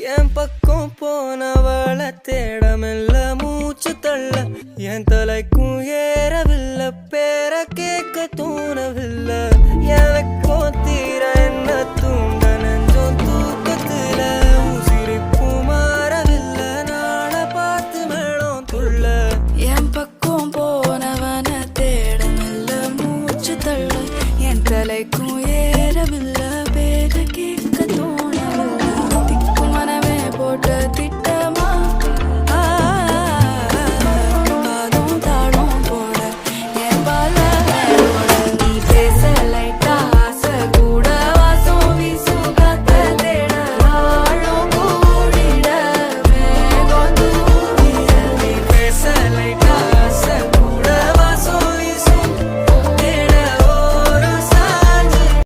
என் பக்கம் போனவள தேடமில்ல மூச்சு தள்ள என் தலைக்கும் ஏறவில்லை பேர கேட்க தூணவில்லை எனக்கும் தீர என்ன தூண்ட நெஞ்சோம் தூக்கத்துல உசிரிப்பும் மாறவில்லை நாளை பார்த்து மேளம் துள்ள என் பக்கம் போனவன தேடமில்ல மூச்சு தள்ள என் தலைக்கும் ஏறவில்லை பேர கேட்க தோண